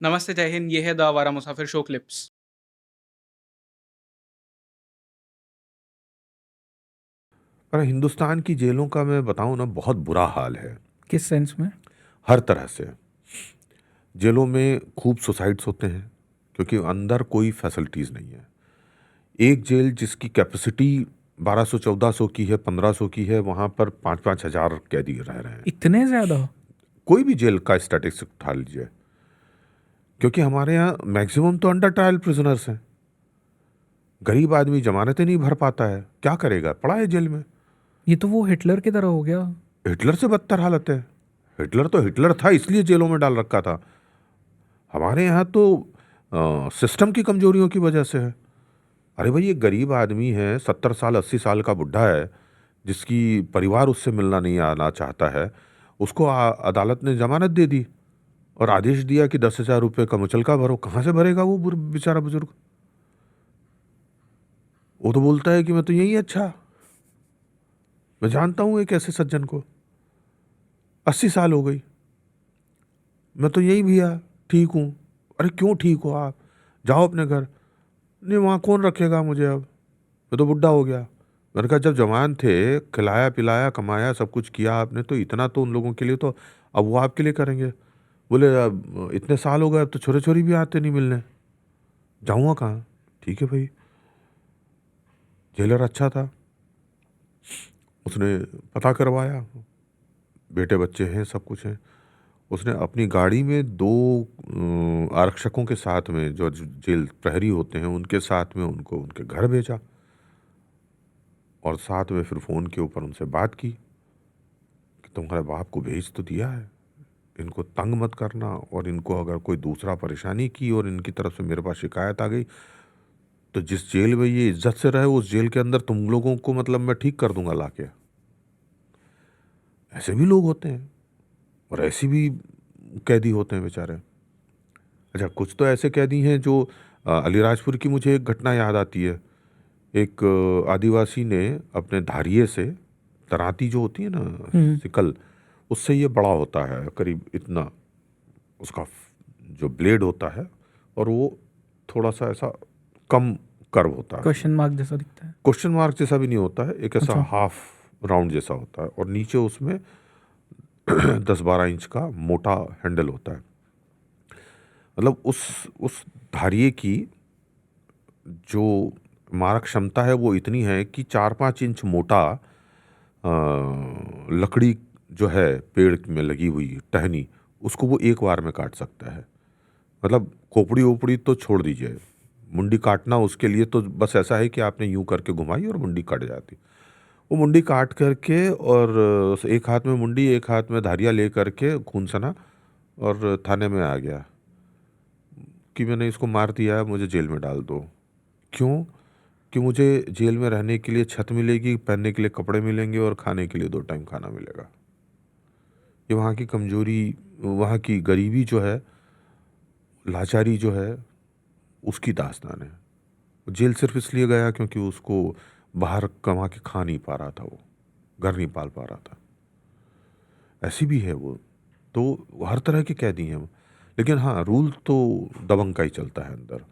नमस्ते, जय हिंद। ये है द आवारा मुसाफिर शो क्लिप्स। पर हिंदुस्तान की जेलों का मैं बताऊं ना, बहुत बुरा हाल है। किस सेंस में? हर तरह से। जेलों में खूब सुसाइड्स होते हैं क्योंकि अंदर कोई फैसिलिटीज़ नहीं है। एक जेल जिसकी कैपेसिटी 1200-1400 की है, 1500 की है, वहां पर 5-5 हज़ार कैदी रह रहे हैं। इतने ज्यादा? कोई भी जेल का स्टैटिस्टिक्स उठा लीजिए, क्योंकि हमारे यहाँ मैक्सिमम तो अंडर ट्रायल प्रिजनर्स हैं। गरीब आदमी जमानतें नहीं भर पाता है, क्या करेगा, पड़ा है जेल में। ये तो वो हिटलर की तरह हो गया। हिटलर से बदतर हालत है। हिटलर तो हिटलर था, इसलिए जेलों में डाल रखा था। हमारे यहाँ तो सिस्टम की कमजोरियों की वजह से है। अरे भाई, ये गरीब आदमी है, 70 साल 80 साल का बुढ़ा है, जिसकी परिवार उससे मिलना नहीं आना चाहता है। उसको अदालत ने जमानत दे दी और आदेश दिया कि 10,000 रुपये का मुचलका भरो। कहाँ से भरेगा वो बेचारा बुजुर्ग? वो तो बोलता है कि मैं तो यही अच्छा। मैं जानता हूं एक ऐसे सज्जन को, 80 साल हो गई, मैं तो यही भैया ठीक हूँ। अरे क्यों ठीक हो आप? जाओ अपने घर। नहीं, वहाँ कौन रखेगा मुझे अब, मैं तो बुढ़ा हो गया। मैंने कहा जब जवान थे, खिलाया पिलाया कमाया सब कुछ किया आपने, तो इतना तो उन लोगों के लिए तो अब वो आपके लिए करेंगे। बोले अब इतने साल हो गए, अब तो छोरे छोरी भी आते नहीं मिलने, जाऊँगा कहाँ? ठीक है भाई। जेलर अच्छा था, उसने पता करवाया, बेटे बच्चे हैं, सब कुछ है। उसने अपनी गाड़ी में दो आरक्षकों के साथ में, जो जेल प्रहरी होते हैं उनके साथ में, उनको उनके घर भेजा और साथ में फिर फ़ोन के ऊपर उनसे बात की कि तुम्हारे बाप को भेज तो दिया है, इनको तंग मत करना, और इनको अगर कोई दूसरा परेशानी की और इनकी तरफ से मेरे पास शिकायत आ गई, तो जिस जेल में ये इज्जत से रहे उस जेल के अंदर तुम लोगों को मतलब मैं ठीक कर दूंगा लाके। ऐसे भी लोग होते हैं और ऐसी भी कैदी होते हैं बेचारे। अच्छा, कुछ तो ऐसे कैदी हैं जो अलीराजपुर की मुझे एक घटना याद आती है। एक आदिवासी ने अपने धारिये से, तराती जो होती है ना, हम्म। सिकल, उससे ये बड़ा होता है करीब इतना, उसका जो ब्लेड होता है, और वो थोड़ा सा ऐसा कम कर्व होता है। क्वेश्चन मार्क जैसा दिखता है। क्वेश्चन मार्क जैसा भी नहीं होता है, एक ऐसा अच्छा। हाफ राउंड जैसा होता है, और नीचे उसमें 10-12 इंच का मोटा हैंडल होता है। मतलब उस धारिये की जो मारक क्षमता है वो इतनी है कि 4-5 इंच मोटा लकड़ी जो है पेड़ में लगी हुई टहनी, उसको वो एक बार में काट सकता है। मतलब खोपड़ी ओपड़ी तो छोड़ दीजिए, मुंडी काटना उसके लिए तो बस ऐसा है कि आपने यूं करके घुमाई और मुंडी कट जाती। वो मुंडी काट करके, और एक हाथ में मुंडी एक हाथ में धारियाँ ले करके खून सना, और थाने में आ गया कि मैंने इसको मार दिया है, मुझे जेल में डाल दो। क्यों? कि मुझे जेल में रहने के लिए छत मिलेगी, पहनने के लिए कपड़े मिलेंगे और खाने के लिए 2 टाइम खाना मिलेगा। ये वहाँ की कमजोरी, वहाँ की गरीबी जो है, लाचारी जो है, उसकी दास्तान है। जेल सिर्फ इसलिए गया क्योंकि उसको बाहर कमा के खा नहीं पा रहा था, वो घर नहीं पाल पा रहा था। ऐसी भी है वो। तो हर तरह के कैदी हैं वो। लेकिन हाँ, रूल तो दबंग का ही चलता है अंदर।